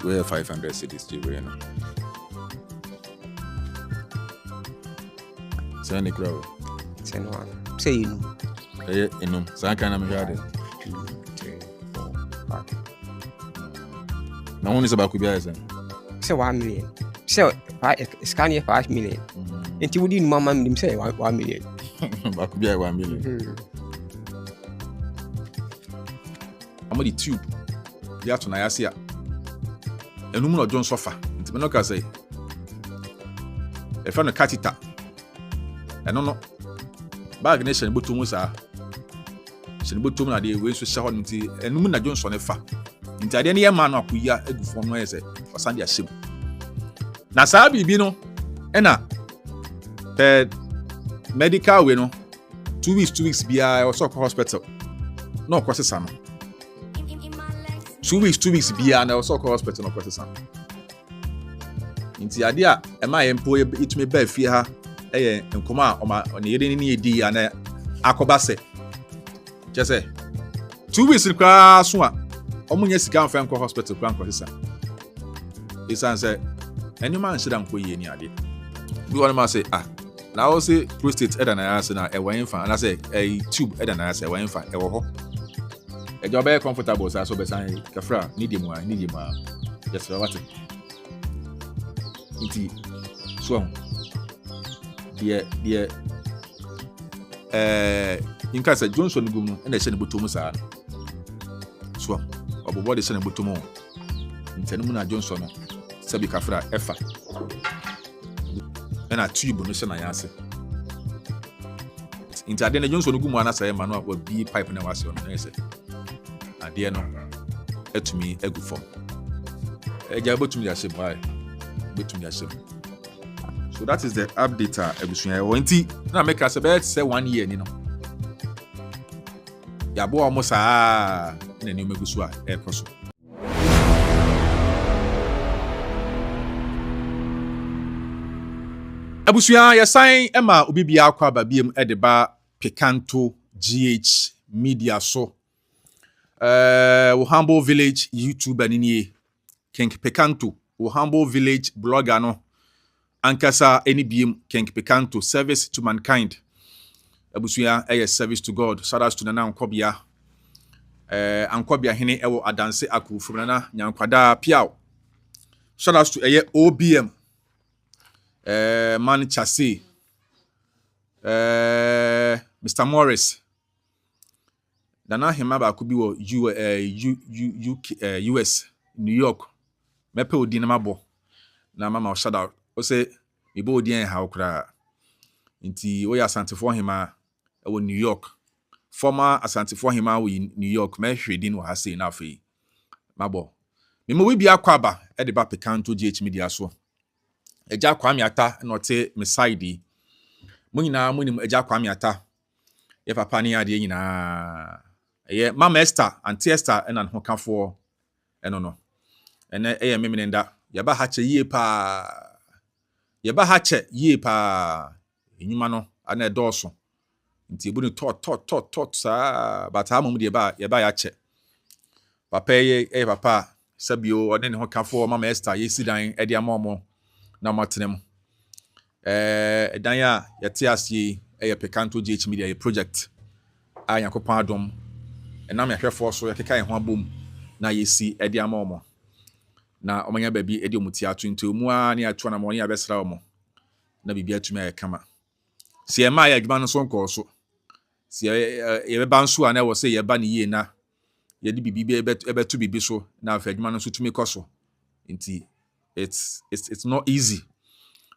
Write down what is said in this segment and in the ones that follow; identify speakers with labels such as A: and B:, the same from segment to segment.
A: Where 500 cities to you know. Say any crowd.
B: Say no one. Say you know.
A: You know. So kind of me
B: 2, 3, 4, 5.
A: Now one is about Kubia is.
B: Say 1 million. Say scan here 5 million. And you wouldn't mama him say 1 million.
A: Bakubia 1 million. I'm on the tube. They have to Nayasia. And woman of John Sofa. It's Menoka say. A friend of Catita. And no. Bag nation Butumus she Butum na the way to show him and woman of Johnson fa. Into any man up we are a good form where for Sunday ship. Na sabi bino. Ena. Medical we no 2 weeks be I also hospital. No cross sana. 2 weeks be I also hospital no cross sana. Inti ade a e ma yempo itumi ba fie ha nkoma o ma ne yede ni edi ya na akoba se. Je say 2 weeks kwa so a omunye sika mfa nko hospital kwa cross sana. Isan say any man should am koye ni ade. We want to say now say prostate eda na yase na e wan fa na say tube eda na yase e wan fa e wo ho e jo be comfortable so be san kafra need mu just what iti so die inka say Johnson gum no na hye ne botom saa so obobo de hye ne botom ntani mu na Johnson no sabi kafra efa na tube no hye na yase inti ade na Johnson gumu ana say ma no wa bi pipe na wase on na say ade no etumi egu fom eja botum ya shebrai botum ya sheb. So that is the update ebusuya e wonti na make us about say 1 year ni no ya bo omo saa na ni omegusu a e koso. Abusuya ya sign ema obibia akwa babiem edeba Picanto GH media so Humble Village YouTuber nini King Picanto Humble Village blogger no ankasa NBM King Picanto service to mankind. Abusuya service to God. Shout out to Nana Ankobia hene ewo adanse akufum Nana Nyankwada Piao. Shout out to OBM Man Chassis, Mr. Morris. Dana hima ba kubi wo US New York. Mepe odi na mabo. Na mama shout out. O say ibo odi en ha okra. Nti wo ya Asantefo hima wo New York. Former Asantefo hima wo New York. Me hwedin wo ha say na afei. Mabo. Memo we bia kwaba e de ba Picanto GH media so. Agya Kwame Atta na ote me side mo nyina mo nim Agya Kwame Atta ye papa ne ade nyina ye mama Esther anti Esther na ho kafo eno no ene ye memenenda ye ba ha che yie pa enyuma no ana edoso nti ebu ni tot sa bata amum de ye ba ya che papa ye papa sabio one ne ho kafo mama Esther ye sidan e de amomo na matenem dan ya yete asie Picanto GH media ye project a yakopon adom na me hwefo so yakeka ho abom na yesi e de amomo na omanya baabi e de omuti ato nto mu a ne ato na mo ne abesra omo na bibia tumi ayekama si e ma ya adwuma no so nko so si ye be ban so a na wo se ye ba ne yie na ye de bibi ebetu bibi so na afa adwuma no so tumi koso nti it's not easy.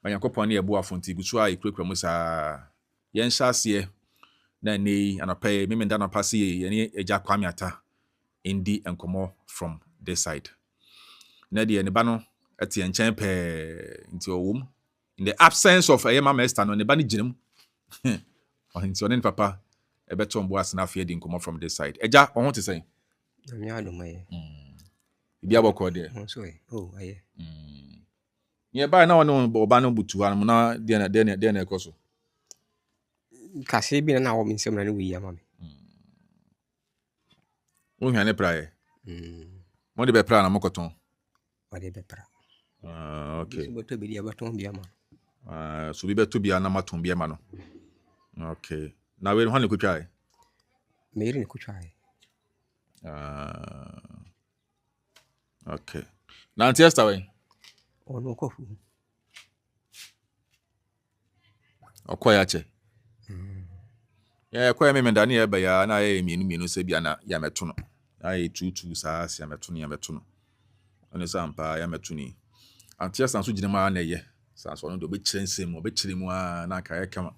A: Yakopon ne ebu afonti gusu a ekrekra mu sa yen hyase na nei anapay memenda na passe ye ne Agya Kwame Atta indi enkomo from this side na de ne ba no ete enchen pe nti owum in the absence of mama Esther no ne ba ne ginam nti onen papa ebeto mbo asna afia di enkomo from this side Agya on to say
B: ami adomaye
A: bia bokọ de
B: so aye
A: ye ba na wonu oba no butu ha na de na ekoso
B: kase bi na wo minsem na ne wi ya mame
A: wo hwane prae mo de be pra na mokoton
B: ɔde bɛpra.
A: Okay.
B: So bɛtɔ bi deɛ bɛtɔn bi ama.
A: So bi beto bia na maton bia ma no. Okay. Na we ho ne kotwae.
B: Mary ne kotwae.
A: Okay. Na anti Esther we.
B: Ɔno kɔfu.
A: Okoya che. Koya me menda ne eba ya na ye mienu se bia na ya meto no. Aye tutu saa se ya meto no. Ono sampa ya meto ni. Anti Esther so gine ma na ye. Saa so no do be kyerensem, obekire mu a na aka ye kama.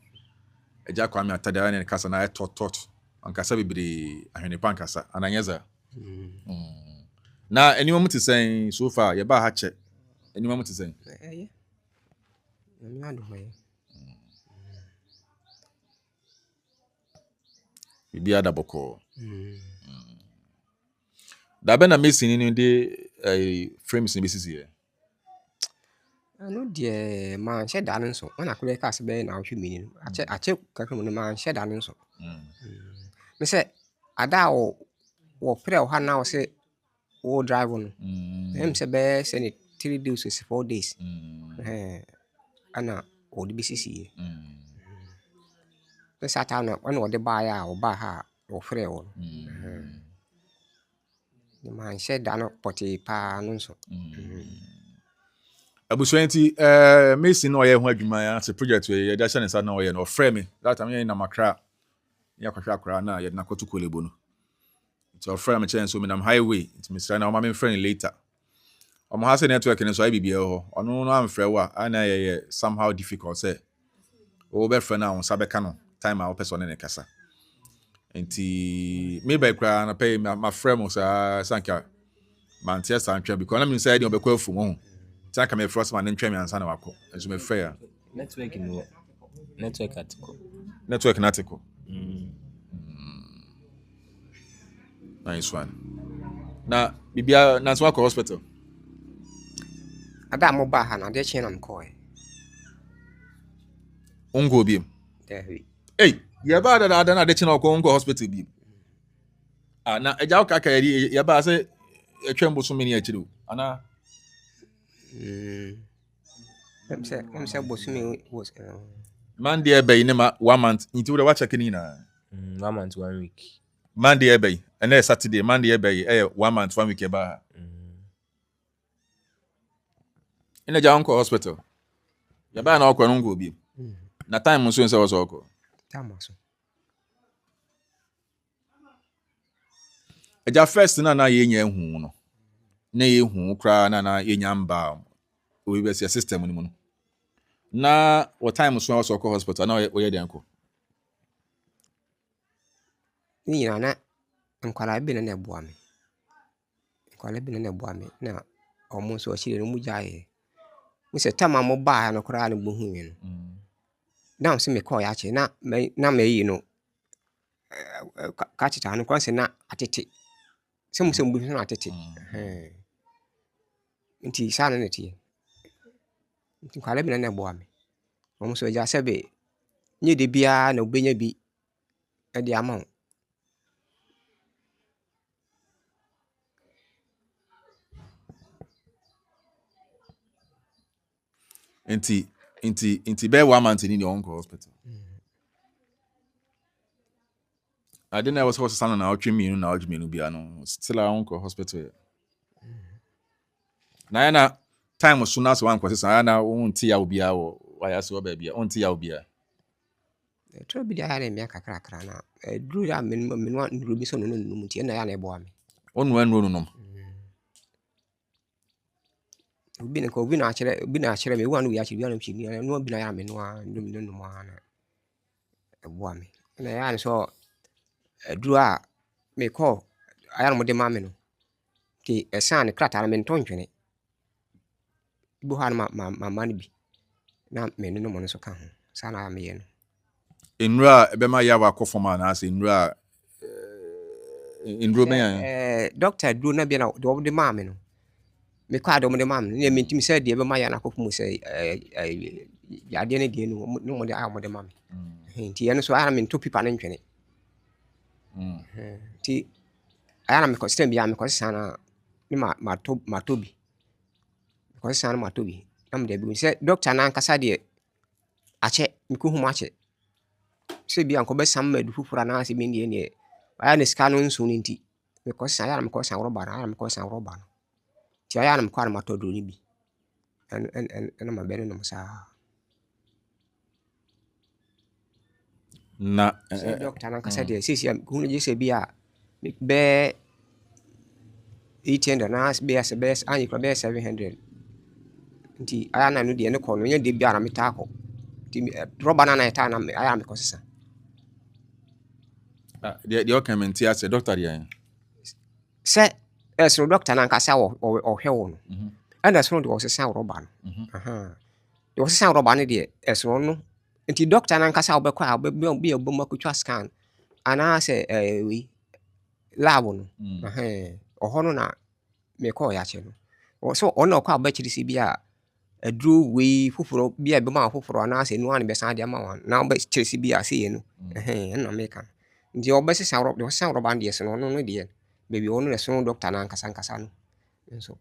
A: Agya Kwame Atta da ne kasa na tot. Ankasa bibiri ahwene pa ankasa ananyeza. Na anyone muti saying so far ye ba ha che. Anyone muti saying?
B: Yeah. Na do mai.
A: Bibi ada boko. Da be na mesin ni de frames ni besisi ye.
B: Ano deɛ ma nhyɛ da ne nso. Ɔna kɔ ka se bɛ na ahwɛ mini no. Akyɛ kakra mu no ma nhyɛ da ne nso. Me sɛ ada wo prɛ wo ha na wo se wo drive no. Em sɛ bɛ sɛ ne 3 days or 4 days. Ana wo de besisi ye. Me sɛ ata na ɔna wo de ba ya wo ba ha wo frɛ wo. Ma nhyɛ da no pɔte pa no nso.
A: Abusuanti mesin no ye ho adwuma ya se project we ye da hye ne sa na wo ye no frɛ me that time ye na makra ya kwahwa akra na ye na kotu kolebo no so frɛ me chen so me nam highway it me sra na o ma me frɛ later o mo ha se network ne so ai bibia ho ono no am frɛ wa ana ye somehow difficult say o be frɛ na on sa beka no time a o person ne kasa enti me by kra na pay ma frɛ mo sa sanka man tia san twa because na me say dey obekwa afu mo ho Taka me first man ntwa me ansa na wako. Enso me frɛ ya.
C: Network no. Network article.
A: Network na article. Nice one. Na bibia na so wako hospital.
B: Ada mo ba ha na de kye na mko e.
A: Ongo bi.
B: Dehi.
A: Hey, ye ba da na de kye na wako ongo hospital bi. Na eja waka ka ye ba se etwa mboso me ni akiri o. Ana
B: I'm say Bosumi was
A: man dey be in 1 month. Inti we watch checking na.
C: 1 month 1 week.
A: Man dey be. And then Saturday man dey be 1 month 1 week ba. Ina ja onko hospital. Ya ba na okwa ngo bi. Na time nso nse wo okọ.
B: Tamaso.
A: Eja first na ye nya ehu no. Na ye hu kra na ye nya mba. We be system ni mu no. Na what time so was okọ hospital na we ye den ko.
B: Ni na nkwala bi na eboa me. Nkwala bi na eboa me na omo so chire no mu jaye. Mu se tama mo ba no kra na bo hu wi no. Na se me call ya che na me yi no ka chita no kwa se na atete. Se mu se mbu na atete. Nti sa na neti. Nti nkwala bi na eboa me. Omo so ja se be nye de bia na obenya bi e de ama.
A: Inti be 1 month in the onko hospital. I didn't know was hospital na otwemi na otwemi no bia no still onko hospital. Na time so na so wan kwese na wonti ya obia wo waya so ba bia wonti ya obia.
B: Tro bi da ya me kakra na duru ya me nduru bi so no nti na ya na eboa me.
A: Onu anru no.
B: Obi na akere me wan wi akere bi na mchini no obi na ya me no a ndum no ma na eboa me. Na ya ne so duru a me call aya no mo de ma me no. Ti esan krata na me nton twene. Ibu ha na ma ni bi. Na me no mo no so ka ho. Sa na ya me ye no.
A: Enra ebe ma ya wa kofoma na ase enra enro ben
B: doctor duru na bia na do de ma me no. Me kwa do mo de ma me. Ne me ntimi say de ebe ma ya na kofu say ya de ne de no mo de a mo de ma me. Nti ye no so ara me nto pipa na ntwene. Nti aya na me ko system bia me ko sana ni ma tobi. because san ma to bi am de bi say doctor na ankasa de ache mko hu ache se bi anko be sam ma du fufura na se bi ne ne aya ne ska no nso ne nti because san ya mko san roba na mko san roba no ti aya na mko na to do ni bi en ma be no sa
A: na
B: doctor na ankasa de se si hu ne je se bi a be 800 na be anyi ko be 700 nti aya na no de ne ko no nya de bi ara meta ko nti roba na eta na aya me ko sesa
A: the okay ase doctor dia
B: se esro doctor na nkasa o hwe wo no and esro de o sesa roba no aha de o sesa roba no de esro no nti doctor na nkasa obekọ bi oboma kotwa scan ana se we lab no aha oho no na me ko ya che no so ono kwa abachiri si bia aduru we fufuro bia be ma fufuro ana se no an be san de ma wan na be chiri si bia se ye no na me kan nti obese sa ro de sa ro ban de se no no de baby ono le so doctor na nkasa no so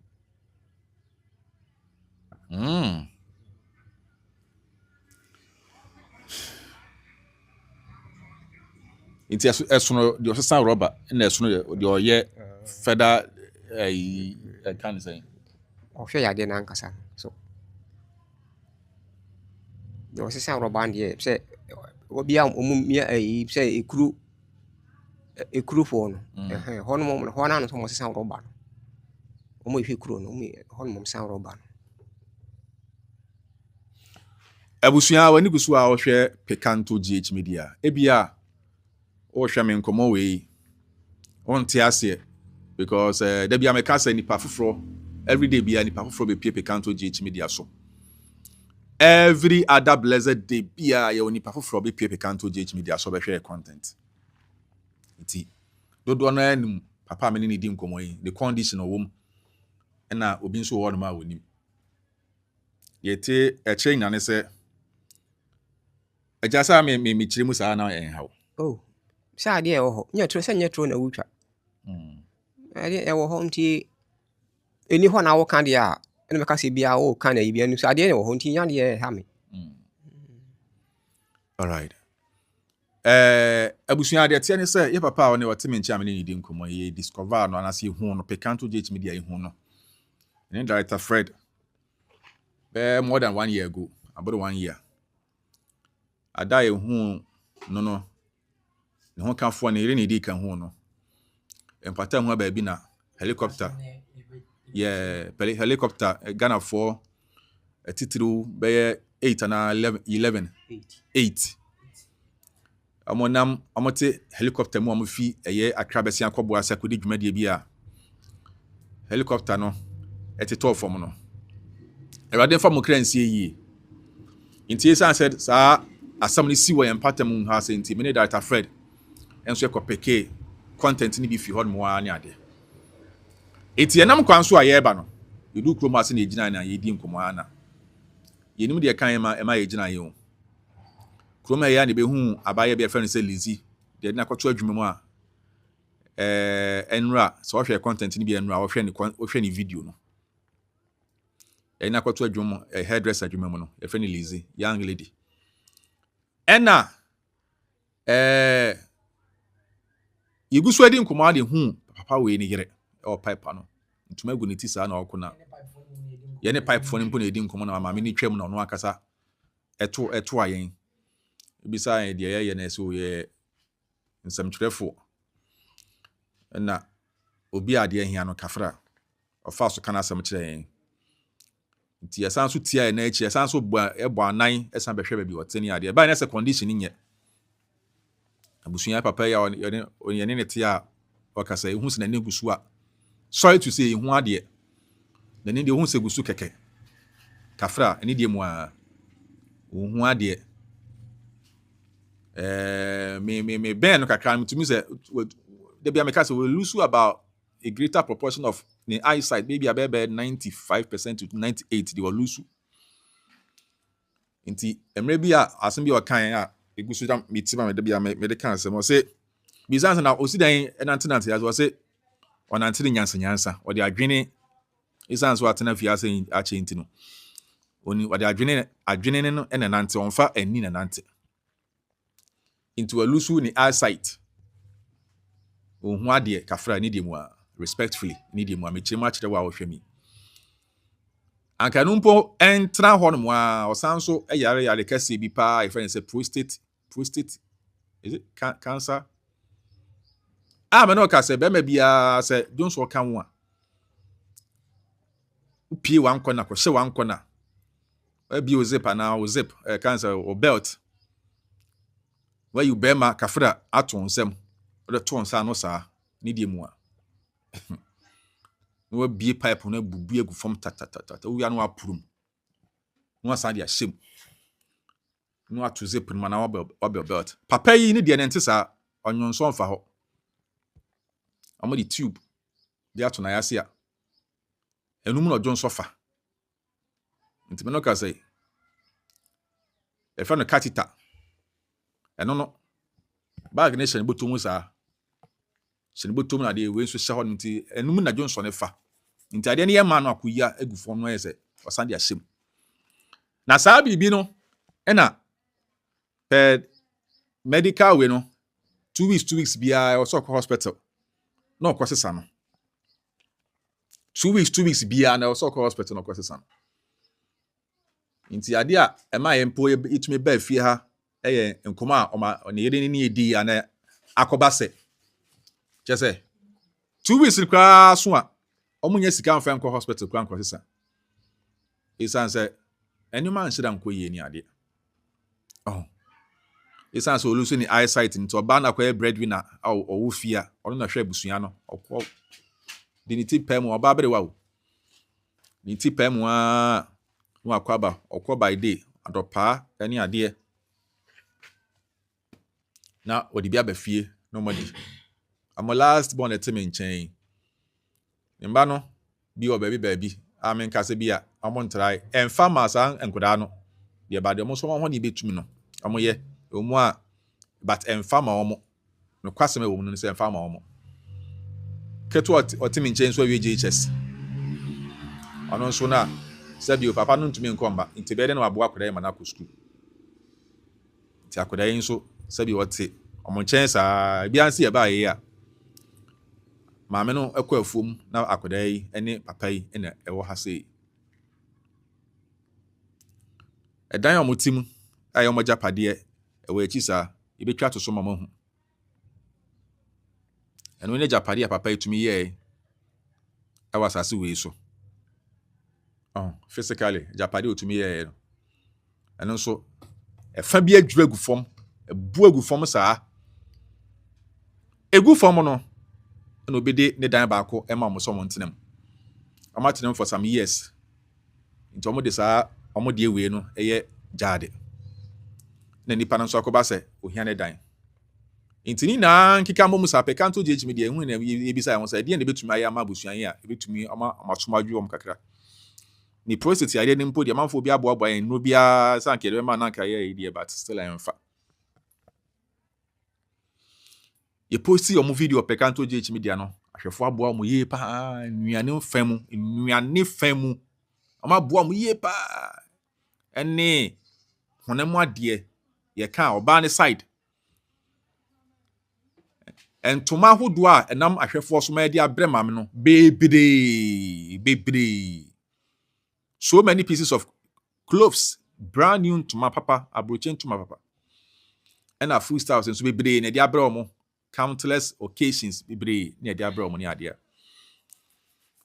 A: Inti esono de osesa rubber na esono de oye further can say
B: o hwe ya de na nkasa so de osesa rubber de se obi a omumia se ekuru fo no hono mo hona no so mo sesa rubber no o mo hwe kuro no hono mo sesa rubber no
A: abusua wani gusu a ohwe Pekanto GH Media ebia ohwe me nkomo we onte ase because there be ameka say nipa foforo every day bia nipa foforo be pie Pekanto GH Media so every other blessed day bia ye nipa foforo be pie Pekanto GH Media so be hwe content iti dodo na anim papa me ni di nkomo yi the condition owom na obi nso wo no ma wonim yete eche nyane se ajasa me chire mu saa na en hawo
B: oh sa de e wo ho nya tro se nya tro na wutwa ade e wo ho nti eni ho na wo kan de a ene meka se bia wo kan na yibia nu so ade e wo ho nti nya de ha me
A: all right abusua de tie ne se ye papa one wote me nchi amene ni di nkomo ye discover no anase hu no Pekanto GH Media ye hu no ne director Fred more than 1 year ago about 1 year ada ye hu no ne ho kanfo ne ire ne di kan hu no empata hu ba bi na helicopter helicopter Ghana for titru be 8 na 11 8 amonam amote helicopter mu amofi eye akrabesi akobo asakodi dwumade bi a helicopter no etito fom no erade fam kransie yi intie san said sa asam ni si wo empata mu ha se intie me data Fred enso ekopeke content ni bi fi hon mo ani ade etie nam kwan so ayeba no yedu kroma se na ejina na yedi nkomo ana yenim de kan ema yegina ye o kroma ya ne be hu abaye be friend se Lizzy de na kwato adwuma mu a enra so hwe content ni bi enra wo hwe ni video no na kwato adwuma hairdresser adwuma mu no e friend Lizzy young lady ena yegusu adi nkomo ade hu papa we ni yere o pipe no ntuma gu ne ti sa na okuna ye ne pipe fo ne mpo na edi nkomo na mama ni twam na no akasa eto ayen bisa ye de ye na so ye nsamtwerefo na obi ade ahia no kafra ofa so kana asam kire yen nti yasan so tia na echi yasan so ebo anan esan behwe ba bi oteni ade ba na se condition nye abusunya papa ya onye ne tia wakasa ehu se na ne gusu a sorry to say ehu ade na ne de ehu se gusu keke kafra eni de mu a ehu ade me ben no kakra to me say there be ameka say we lose about a greater proportion of the eyesight maybe about 95% to 98 they will lose inti emre bi a asem bi o kan a egusu da metiba me de bia me de kan asem o say bizanse na osi dan enantenante as o say onante nyansa o de adwene isan so atena fi ase ache nti no oni wade adwene no ene nante onfa ani na nante into alusu ni eyesight ohun ade kafra ni demu a respectfully ni demu a mechire ma kire wa wohwemi anka no mpo entra ho no a osan so yare kase bi pa e friend say prostate is it cancer me no ka say be ma bia say don't so kan wo a upie wan kona ko hye wan kona bi o zip na o zip cancer o belt where you be ma kafra ato nsem o to nsa no sa ni demu a no bie pipe no bubu egu fom tatata wo ya no apurum no asan dia hyem no atu zip no na wabel belt papa yi ni de nente sa onyonso mfa ho amo di tube de ato na yase a enum no jonso fa ntime no ka say e fa no catheter eno no bag ne hye ne botomu sa hye ne botomu na de we nso hye ho nti enum na jonso ne fa nti ade ne ye ma no akoya egu fom no yese osan dia hyem na saa bibi no ena per medical we no 2 weeks bia also hospital no kwasesa no 2 weeks bia na also hospital no kwasesa no nti ade a ema ye mpo itumi ba fie ha eye nkoma a ne yede ne edi ana akoba se chese 2 weeks kwa so a omunya sika mfa nko hospital kwa kwasesa isan se enuma nshira nko ye ni ade isan so olusu ni eyesight nti oba na kwa breadwinner owo fia ono na hwe abusua no okwo de ni ti pem oba bere wa wo ni ti pem a no akwaba okwo by day adopa ani ade na odi bia ba fie no modi am last born etem nchen mba no bi o baabi amen kase bia amontrai emfa masa enkoda no de ba de mo so ho ni betumi no amoye omu a but emfa ma omo no kwasem e wo no se emfa ma omo ketu otimi nchen so awie JHS ono so na sabi o papa no ntumi nkomba nti be de no aboa koda ma na ko school ti akoda yin so sabi wote omo nchen sa bia nsi e ba ye a maame no ekọ afuom na akoda yi ene papa yi ene ewo ha sei edan omotim ayo mogapade ewo echi sa ibetwa to so mama hu eno ne japade ya papa itumi ye awa sase we so physically japade otumi ye eno so efa bi adwura gu fom ebu agu fom saa egu fom no no obede ne dan baako ema mo so mo ntenem amatenem for some years nti omo de saa omo de ewe no eye jade na nipa no so akoba se ohia ne dan nti ni na nkika mo musa pe kanto je ejimi de ehun na ebisa ya won se de na betumi aye ama busuan yi a betumi ama somadwu om kakra ni prostate ade ni mpo de manfo bi aboabo en no bia sanke de ma na nka ye de but still I mfa ye posti omo video pe kanto je ejimi de no ahwefo aboa mo ye pa nuane famu ama boa mo ye pa ene honemu ade ye ka oba ne side entoma hodo a enam ahwefo so ma de abre mam no bebre so many pieces of clothes brand new ntoma papa abrochen ntoma papa and a food styles so bebre na de abre omo countless occasions bebre na de abre omo ni ade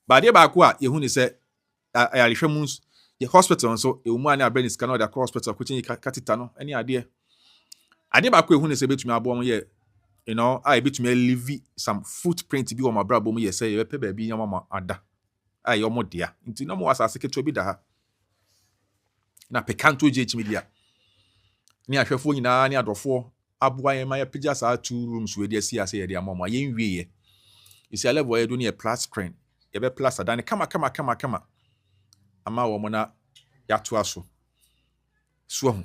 A: ba de ba ko a ye hu ni se ayarehwemu ye hospital so e umu ani abre ni scanner de hospital ko chin catheter no ani ade ba ko e hu ni se betumi abo omo ye you know I betumi leave some footprint bi o ma brabo mu ye say ye pe ba bi nyama ada yo mo dia nti no mo asase keto bi da ha na pekanto je chimidia ni ahwefo nyina ni adofo aboa ye ma ye pija sa 2 rooms we dia si ase ye dia mama ye nwie ye isi level ye do ni e plus screen ye be plus adan kama ama wo mo na yato aso so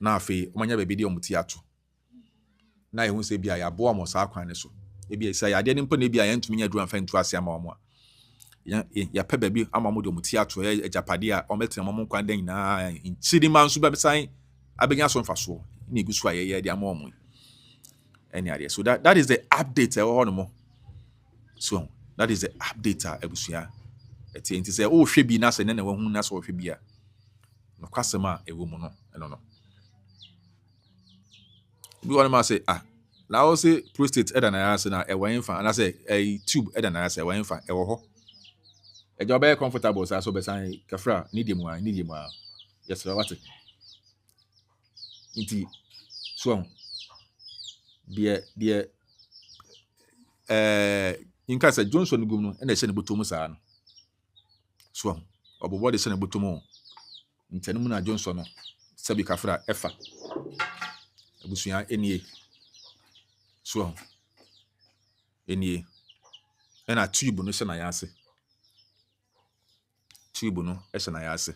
A: na afi omanya ba bi dia omuti ato na ye hu se bia ya boa mo sa kwan ne so e bia isa ya de nimpo ne bia ye ntumi nya duru amfa ntu ase ama omo a ya pɛ baabi ama mo de mo ti ato ejapade a ɔmɛtena mo kwan dan nyinaa nkyiri ma nso bɛsan abɛnya so mfasoɔ na egu so a yɛyɛ de ama ɔmo ɛne adeɛ. So that is the update ɛwɔ hɔ no mo. So that is the update a abusua ɛte nti sɛ wohwɛ bi na sɛ ne na wahu na sɛ wohwɛ bi a no kwasɛm a ɛwɔ mu no ɛno no bi wɔn ma sɛ na wo sɛ prostate ɛda na yɛase na ɛwɔ mfa ana sɛ tube ɛda na yɛase ɛwɔ mfa ɛwɔ hɔ ɛgya ɔbɛyɛ comfortable saa so bɛsan kafra ne deɛ mu a yɛsrɛ wate nti so deɛ inka sɛ Johnson gum no ɛna ɛhyɛ ne bɔtɔ mu saa no so ɔbɔbɔ de hyɛ ne bɔtɔ mu ntɛnum na Johnson no sɛbi kafra ɛfa abusua enie so enie ɛna tube no hyɛ na yɛase tube no ɛhyɛ na yɛase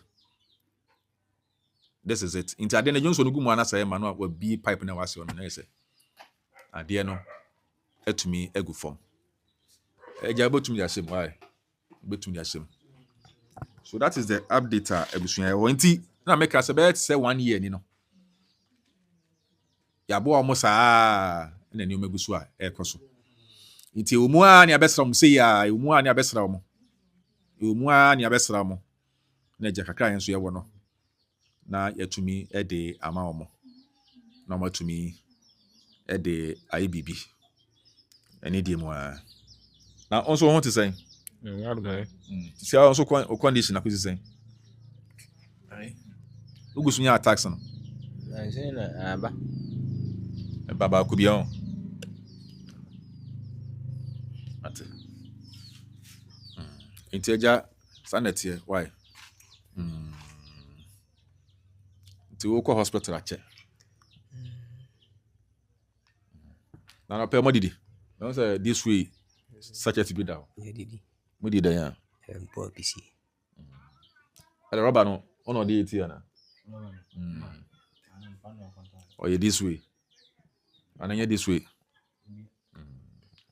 A: this is it nti ade na Johnson gum ana sɛ ma no a wabi pipe na wase ɔno na yɛsɛ ade no etumi egu fam ɛgya bɛtumi de ahyem why bɛtumi de ahyem. So that is the update a abusua ɛwɔ nti na make us about say 1 year ni no yabo ɔmo saa na nneɛma gu so a ɛkɔ so nti omu a ne abɛsra mo sei a omu a ne abɛsra mo na gya kakra yɛn so yɛwɔ no na yɛtumi ɛde ama ɔmo na ɔmo atumi ɛde ayi bibi ɛne deɛ mu a na onso ho te sɛn si a onso condition akosi sɛn ugusu nya attacks no baba ko bia on ate inteja sanete why nti wo ko hospital ache na pay mo didi don't say this way such a to be down
B: didi
A: mo didi ya
B: poor PC
A: the rubber no ono dey tia na or you this way and then this way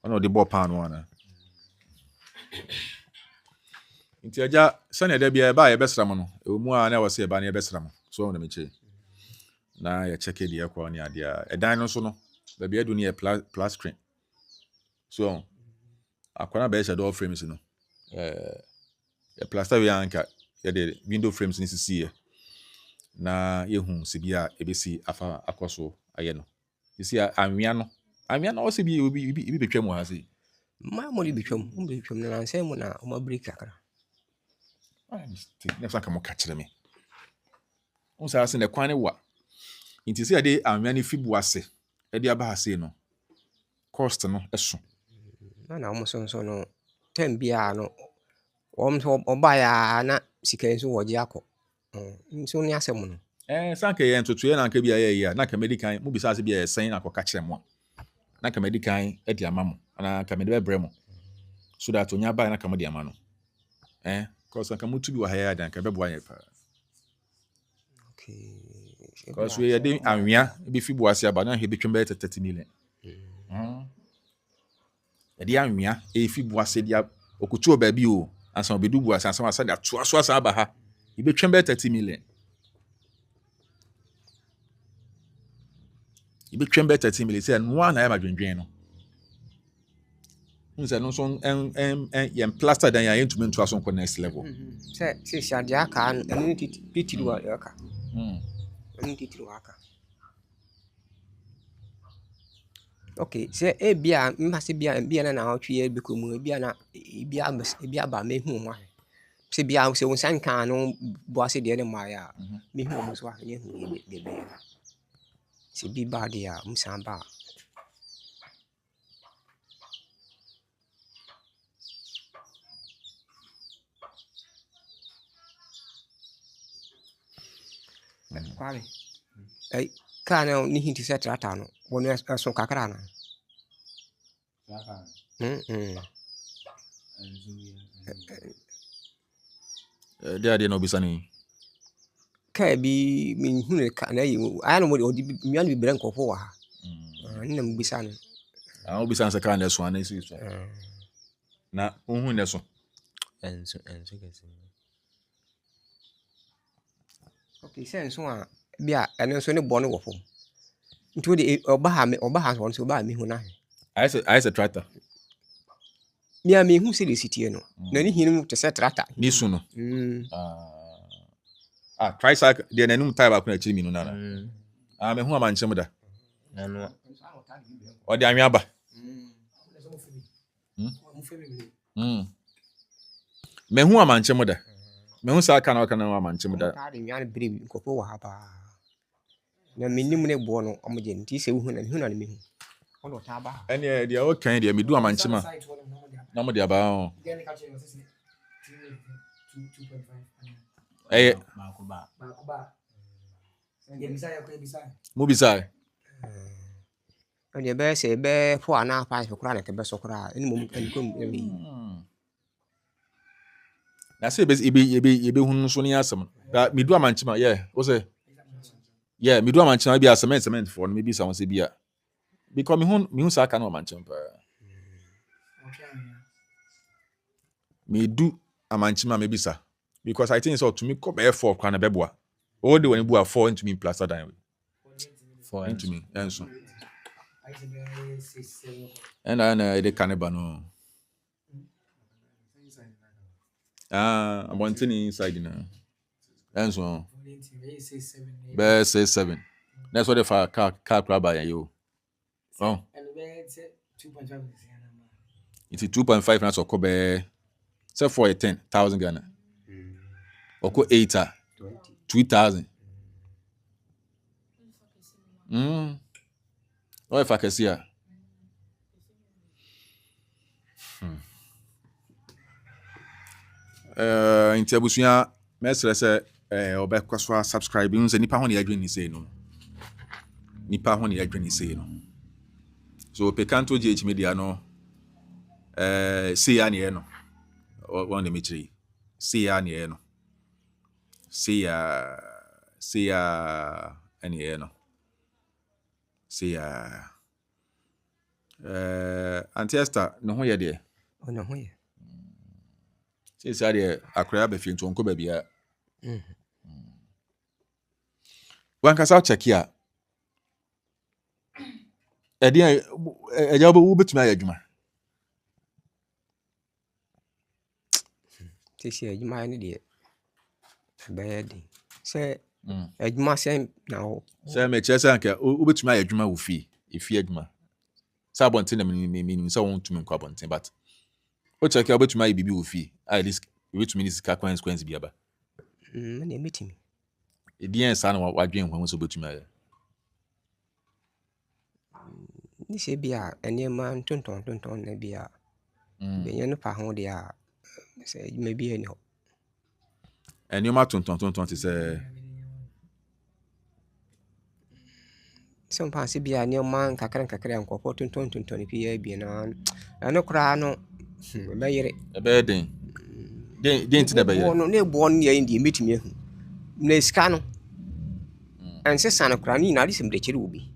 A: ono dey ball pan one nti aja sane da bia ba ye besram no emu a na wose ba na ye besram so na meche na ya check the ekwa ni ade a edan no so no da bia do ni e plus screen so akwana ba ye door frames no ya plaster we anka ya the window frames ni sisi na yehu se bia ebesi afa akoso aye no sisi anwia no o se bi obi betwa mu ha se
B: ma mo li betwam na nsem mu na o ma break akara
A: next time come catch me on say ase ne kwan ne wa nti se ade anwia ne fibu ase ade aba ha se no cost no eso
B: na mo so no tem bia no oba ya na sika nso woje akọ nso ni asem no
A: sanka ye ntotoye na nka bia ye na ka medical mu bisa ase bia ye sen na akọ catch mo na ka medical e di ama mo na ka mede bebre mo so that onya ba na ka mo di ama no cause anka mutu bi wa haya dan ka bebo anye pa
B: okay
A: cause we dey anwia bi fi bo ase aba na he betwem be 30 million e dey anwia e fi bo ase dia okutu oba bi o ansa obedu bo ase ansa asa da to aso asa aba ha e betwem be 30 million e betwem be 30 million say no na ya madwendwen no unse no so en plaster dan ya entumi nto aso ko next level
B: se shade aka enu titiri wa aka enu titiri wa aka okay se bia mbase bia na hotwe bi ko mu bia ba mehu mo se bia se won san kan no bo ase de ne ma ya mehu mo so a ne hu de be se bi ba de a musan ba Kwame kana ni hinti se trata no wonu so kakra na
A: dia no bisani
B: ka bi mi hunu ka na yi aya no mo odi mian bi bere nkofo wa ha na mo bisa no
A: bisa se kan so ana isi so na ohun ne so
C: enso kesi.
B: Okay, sense one bia eno so ne bo no wo fom. Nti wo de oba ha so oba mi hu na.
A: I say tractor.
B: Mia me hu se de sitie no. Na ni hinu te se tractor.
A: Ni su no.
B: Mm.
A: Tricycle de na num tire ba ko na chiri mi no na. Me hu amanchem da.
C: Nano.
A: O de anwe aba. Me hu amanchem da. Me hu sa kana kana amanchem da.
B: Ka de nwan bere nkopo wo ha ba. Na minim ne bo no omoje nti se hu na me hu. Ono ta ba.
A: Ene de o kan de me du amanchem a. Na mo de aba ho.
C: Makuba.
A: Mo bisa.
B: Ade be se be fo ana pa so kura na ke be so kura eni mom kan kom e.
A: Na say be hu so ni asem. Ba me du amanchem a yeah, o say yeah, me do amanchem be cement for no me bisa won say bia. Because me hu sa kana amanchem pa. Me do amanchem me bisa. Because I think so to me come be 4 kwa na beboa. All the when bu a 4 into me plaster down.
C: 4
A: Into me enso. And I the cannibal no. I'm wanting inside now. Enso. Be say 7. That's what if I car grab by you. Oh. It's 2.5 na so ko be say for 10,000 Ghana. Oko 8 2,000. Oh, if I can see her. Nti abusua mesere se obekwa so subscribe yun se nipa ho ne adwene sei no. Nipa ho ne adwene sei no. So pekanto GH media no see ya ne no. One de mechi. See ya ne no. See ya ene no. See ya Auntie Esther no ho ye de.
B: Ono ho ye.
A: Say de akra ba fi ntonko ba bia. Wan ka sa check ya. Eja bo betuma ya adwuma.
B: Tisi adwuma ne de be de. Se adwuma se na ho.
A: Say me chese anka betuma ya adwuma wo fi. Efi adwuma. Sa bonten na me so won tumi nkwa bonten but o check ya betuma ya bibi wo fi. At least betumi ni sika consequence bia ba.
B: Na emetimi.
A: Edien sa na wadwen hwan so betuma ya.
B: Ni se bia enema ntonton na bia. Be yen pa ho de a se me bia ni ho.
A: Enema tonton ti se
B: So pa se bia ni man kakra nkofo tonton pi ya bia na. Ano kra no be yire.
A: Ebe den ti da be yire.
B: No na bo no ya ndi emetimi ahu. Na sika no. Anse sana kra ni na disem de kire obi.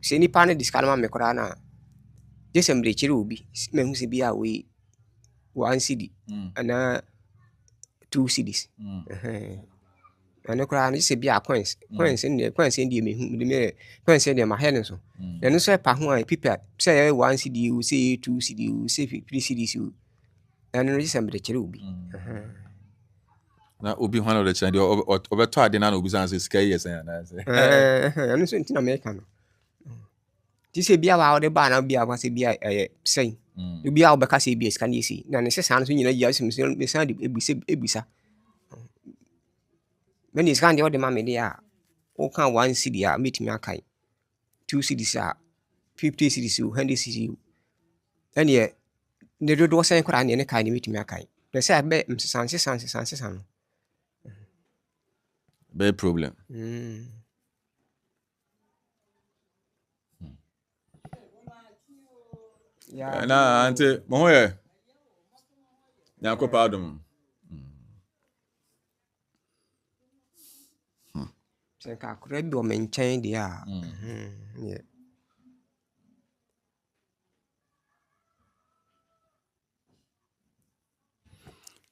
B: Se nipa ne diska ma me kra na. Jesem de kire obi. Me hu se bia we 1 CD ana 2 CDs. Ano kra na se bia coins ndi me hu me coins ndi ma hele so. Na no so pa ho a pipa say 1 CD u say 2 CD u say 3 CDs u. Ano jesem de kire obi.
A: Na obi hwan of the channel obeto ade na obi san say sika yes na say.
B: Ano so ntina me ka no. Ti se bia wa de ba na bia kwa se bia sei. Bia wo beka se bia sika na esi. Na ne se san so nyina ya sim me san de ebisa. When is kan de o de ma me de a o kan 1 CD a metimi akai. 2 CDs a 50 CDs 100 CDs. Ene ye ne do sen kra ne kai ne metimi akai. Na se be msesan no.
A: Be problem.
B: Yeah.
A: Na ante mo ho ye. Na ko pa dum.
B: Se ka kra bi o me nchen de a. Yeah.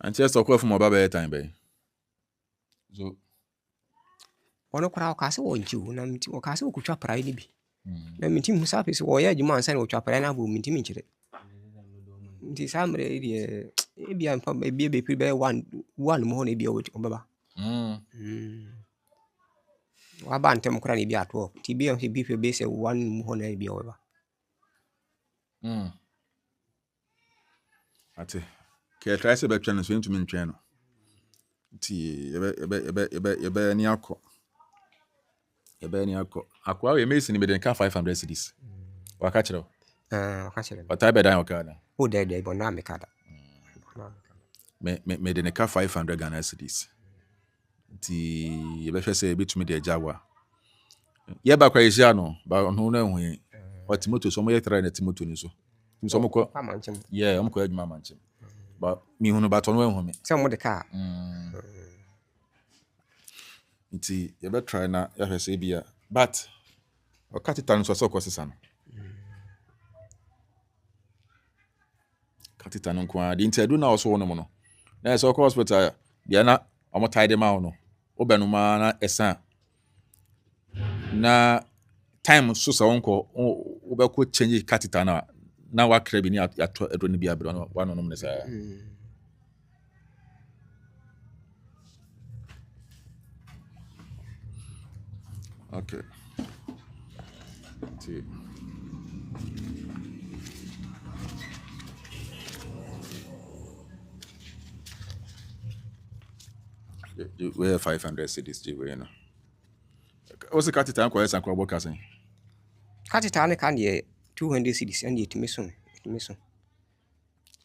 A: And just talk from about time by. So
B: Ono kora o kase wo nchi wo na mti o kase wo kutwa pra ni bi. Na mti musa pe so wo ya juma ansa na wo twa pra na bo mti minchire. Nti samre ide e bia mpa e bia be pri be one mo ho na bia wo baba. Wa ba ntem kora ni bia ato. Ti bia he bi fe be se one mo ho na bia wo ba.
A: ate ke try say be twen so ntumi ntwen no. Ti ebe ni akọ. Ebe ni akọ. Akwa we mesi ni be den ka 500 cedis. Wa ka kire.
B: Ka chere.
A: Wa tai be dan o ka na.
B: O de bo na me kada.
A: Me den ka 500 Ghana cedis. Ti ebe hwe say betumi de jawa. Ye ba kwa isia no, ba no na hu yin. Wa Timothy so mo ye try na Timothy ni so. So mo ko yeah, am ko adwuma manchem. Ba mi hunu ba to no hu me.
B: Se mo de ka.
A: Nti ye be try na ya hwe say bia. But o katita no so kwosesa no. Katita no kwa di nti adu na so wono mo no. Na so ko hospital dia na omo tied ma no. Obenu ma na esa. Na time so sa wonko obeko change katita na wa kra bi ni ato edo ni bia bro no wa no ne sa. Okay. See. We have 500 cedis we no. What's the katita ko esa ko boka sen?
B: Katita ne kan ye 200 cedis and yet meso.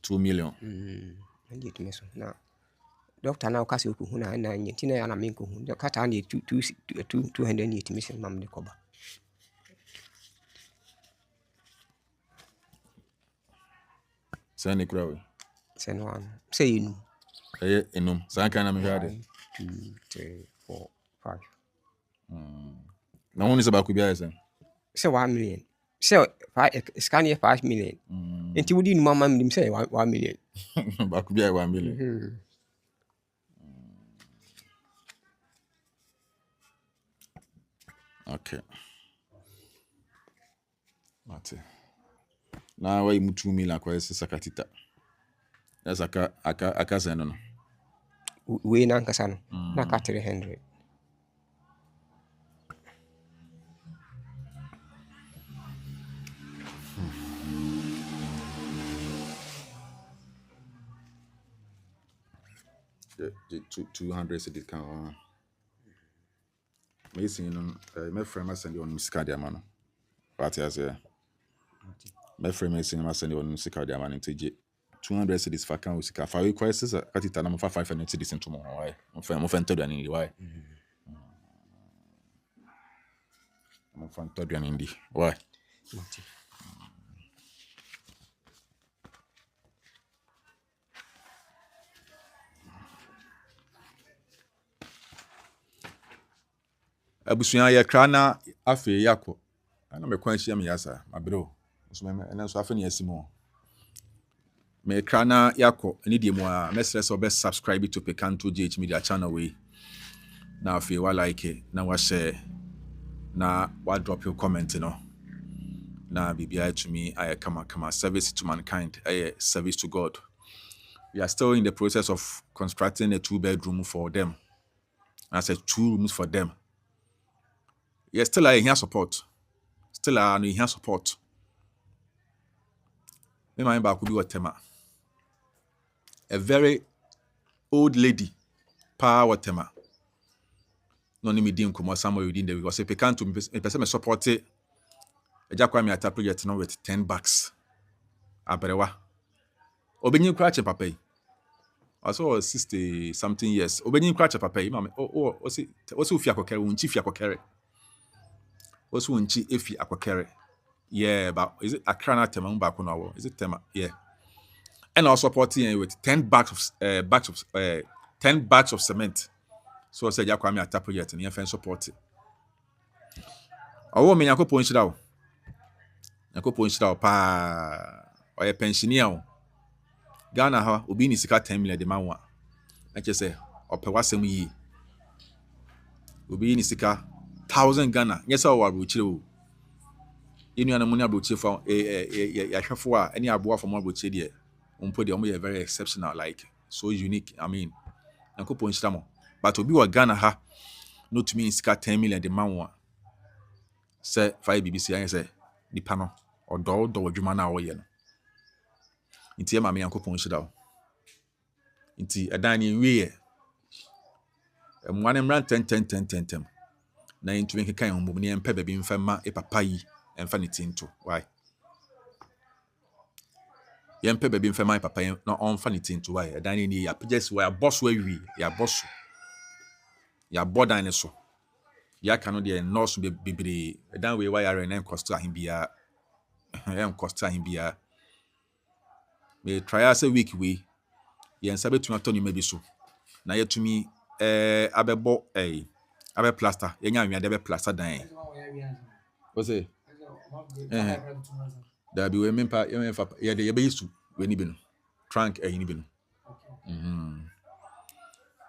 A: 2 million.
B: And yet meso. Na doctor na okase oku hu na nyeti na ya na me ko hu. Kata ne 200 yet meso mam de koba.
A: Sani kura we.
B: Sen one. Say you know.
A: Enum. San kan na me hwade.
B: 2, 3, 4, 5.
A: Na woni se ba ku bia esen.
B: Say 1 million. Say scan here 5 million. Enti wodi nu mama mdim say 1 million.
A: Ba ku bia 1 million. Okay. Mate. Na wa imu 2 million kwa ese sakatita. That's aka sen no.
B: We na nkasa no. Na ka 300.
A: The 200 cedis kan. Me sin no me frame send on music dia ma no. What you say? Me frame sin ma send on music dia ma no nteje 200 cedis fa kan usika fa we kwa sesa katita na mo fa 500 cedis into mo why mo fa ntado ani why mo fa ntado ani ndi why abusuan ya krana afi yakọ ana me kwan hia me yasa mabro so me na so afi ne asimo me krana yakọ ani die mu a mesre so be subscribe to Pekanto GH Media channel we na afi wa like na wa share na wa drop your comment no na bibia to me I kama service to mankind service to God. We are still in the process of constructing a 2-bedroom for them. I said 2 rooms for them. Yes, still I hear support. Still I hear support. Me mind back could be what tema. A very old lady, power tema. No ni me dim komo somewhere within the week. Because if you can't me person me support it, Kwame Atta project now with $10. Aberewa. Obenyin kwache papa yi. Also 60 something years. Obenyin kwache papa yi mama. Osi ufia kokere, unchi fia kokere. Osi unchi efi akokere. Yeah, but is it Accra na tema mbako na wo? Is it tema? Yeah. And also supporting with 10 bags of cement. So say Kwame Atta project and you support it. Owo me yakopon hira wo. Yakopon hira wo pa. Oye pensioner wo. Ghana ha obi ni sika 10 million de manwa. Eche say ope wasem yi. Obi ni sika 1,000 Ghana. Yes o wa brochire o. Inu ana munya brochire for ya hwefo a any aboa for mo brochire de. Umpo de omo ye very exceptional, like so unique. I mean, Yankopon shiramo. But obi wa Ghana ha no to me sika 10 million de man wa. Say 5 BBC I say nipa no odo adwuma na wo ye no. Nti e ma me Yankopon shira o. Nti edan ni wie ye. Mwane mran 10 na ntumi kekan ho mbom ne empa ba bi mfa ma e papa yi emfa ne tinto. Why? Yempe ba bi mfa ma e papa yi na onfa ne tinto. Why? Edan ni ya pages wa boss wa wi ya boss. Ya bodan ne so. Ya kanu de nurse bebre edan we wa yare na cost ahin bia. Em cost ahin bia. Me try as a week we yen sabe tuma to ni ma bi so. Na yetumi abebo abe plaster yenya anwia de be plaster dan. What's it? There be we mempa ye de ye be yisu we ni bi no. Trunk ni bi no.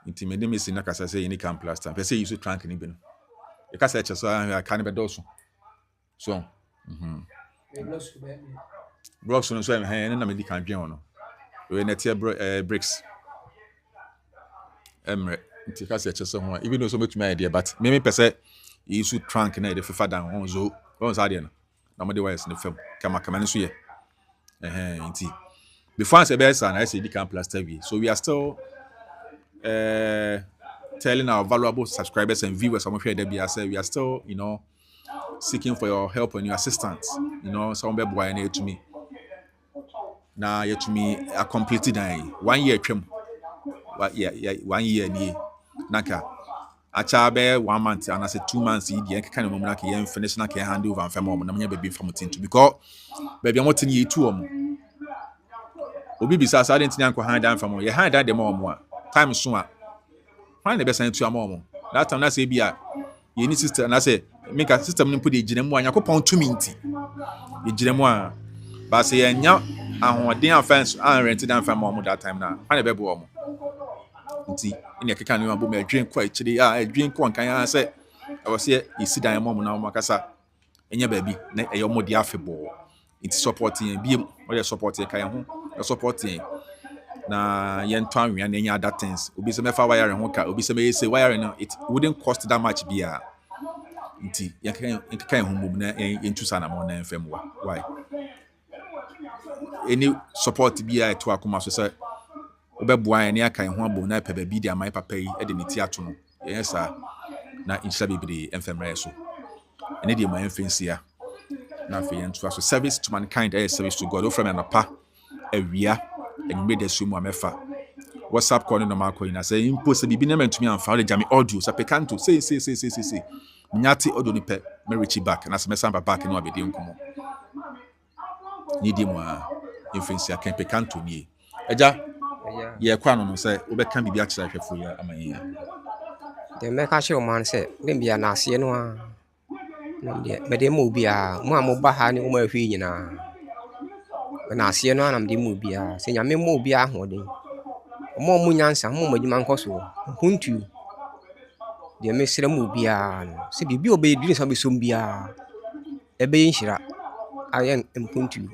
A: Nti me de me si na kasa say ni can plaster. Pe say yisu trunk ni bi no. E kasa eche so kan be doso. So, blocks no so na me di kan dwen ono. We na tie bricks. Emre nti kasa eche so ho even though so betumi idea but me pese yisu trunk na de fefa dan on zo on sa de no na mo de wires ne fam kama so ye nti before say be sa na say di can plaster we, so we are still telling our valuable subscribers and viewers I'm sure they say we are still, you know, seeking for your help and your assistance. You know, some be boy na to me. Na yet to me a completed 1 year trim. What 1 year ni naka. Acha be 1 month and I say 2 months e dey kind of moment like yen finish na can hand over and fam na me baby from tinto because baby I'm what ni two obi bisa sa didn't nyanko hand down from ye hand down the mom time so a find the best to amom that time na say bia ye ni sister na say make a system no put the ginemu anyakopon to minti ye ginemu a ba say enya ahoden offense and rent down from mom that time na find the bebo mom nti ina keka no abo me adwen kwa chiri a adwen kwa kan ya say I was here isi dan mom na makasa enya ba bi na eyo mo de afebo it supporting bi o supporting kan ho supporting na yen to anwea na enya other things obi se mefa wire ho ka obi se me say wire no it wouldn't cost that much bia nti yen kan ho mum na yen tusa na mo na enfam wa why any support bia to akoma so say obeboa yen ya kan ho abo na pe ba bi dia mai papa yi e de neti ato no yen sa na insha bibiri enfam re so ene de mai enfensia na fe yen to so service to mankind service to God o from na pa awia and made the sumo amefa WhatsApp call no ma call na say impost bibi na mentumi amfa le jame audio sa pekanto say nyati audio ni pe me reach back na se mesamba back no abedi nkomo ni di mo a influence kan pekanto ni eja ye kwa no say obeka bibi a kira hwefo ya amanye
B: de me ka che o man say dem bia na ase no a me de mo bia mo amoba ha ni o ma hwi nyina na ase no anam de mu bia se nyame mo bia ahoden mo mu nyansa mo madwuma nkoso huntu de me sere mu bia no se bibi obe di so be som bia ebe yinhira ayen huntu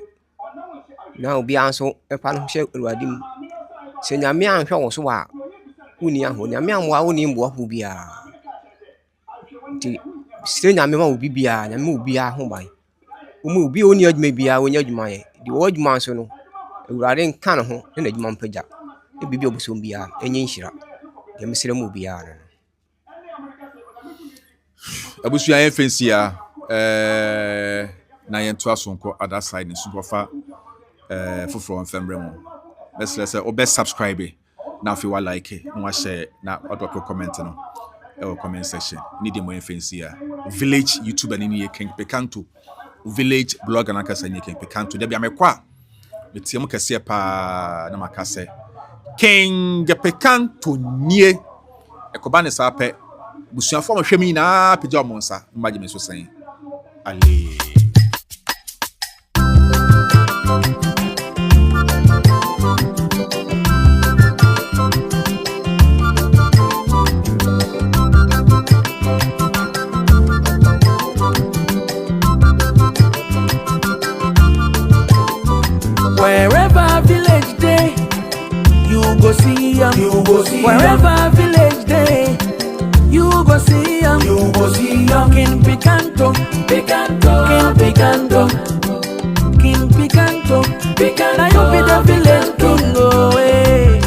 B: na obi anso e pa no hye ruadim se nyame anhwe wo so wa uni aho nyame amwa woni mbo ahu bia ti se nyame ma obi bia nyame obi aho ban umu obi oni adwuma bia onya adwuma ye di wo adwuma so no ewurade nka no ho na adwuma mpagya e bibi obusom bia enye nhira de mesere mu bia no
A: abusu ya enfensia na yento asonko other side ni superfa foforo mfembre mo best say obe subscribe na fi wa like na wa share na drop comment no e comment section ni de mo enfensia village youtuber ni ye king pekanto village blogger na kasa ni king pekanto de bia mekwa metiam kase pa na makase king pekanto nie ekoba ne sa pe busuafo mo hwemi na pejja mo nsa mbaje me so sen ale
D: you go see 'em. You go see 'em. Wherever village day, you go see 'em. You go see 'em. King Picanto, Picanto, King Picanto, King Picanto, Picanto. Now you be the village king, oh eh.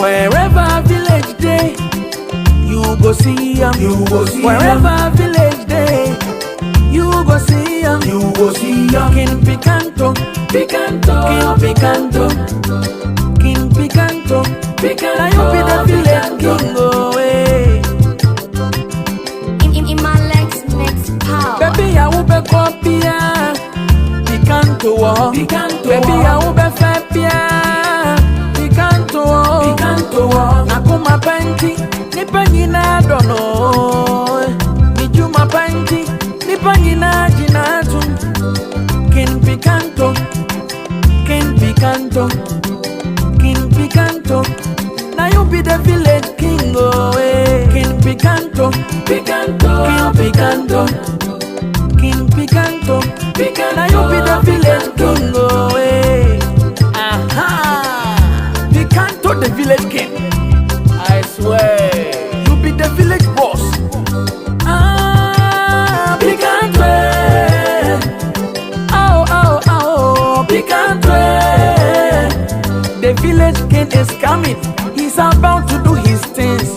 D: Wherever village day, you go see 'em. You go see 'em. Wherever village day, you go see 'em. You go see 'em. King Picanto, Picanto, King Picanto, King Picanto, Picanto. Now you be the village king, oh eh.
E: In my legs makes power.
D: Baby, I will be copia. Picanto, oh. Picanto. Baby, I will be fapia. Picanto, oh. Picanto, oh. Nakuma panty, nipa nyina dono. Nijuma panty, nipa nyina jinatu. King Picanto, King Picanto, King Picanto. Now you be the village king, oh eh. King Picanto, Picanto, King Picanto, King Picanto, Picanto. Now you be the village king, oh eh. Aha, Picanto the village king. I swear, you be the village boss. Ah, Picanto, oh oh oh, Picanto. The village king is coming. He's about to do his things.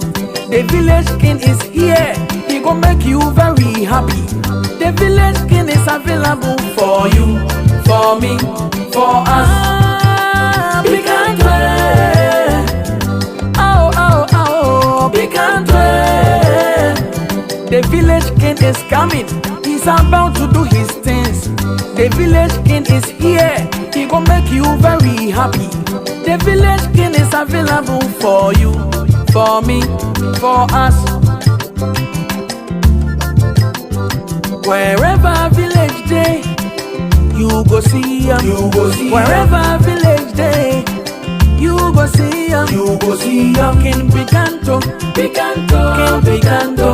D: The village king is here. He gon' make you very happy. The village king is available for you, for me, for us. Ah, Picanto. Oh, oh, oh, Picanto. The village king is coming. He's about to do his things. The village king is here. He gon' make you very happy. The village king is available for you, for me, for us. Wherever village day, you go see 'em. You go see 'em. Wherever village day, you go see 'em. You go see 'em. King Picanto, Picanto, King Picanto,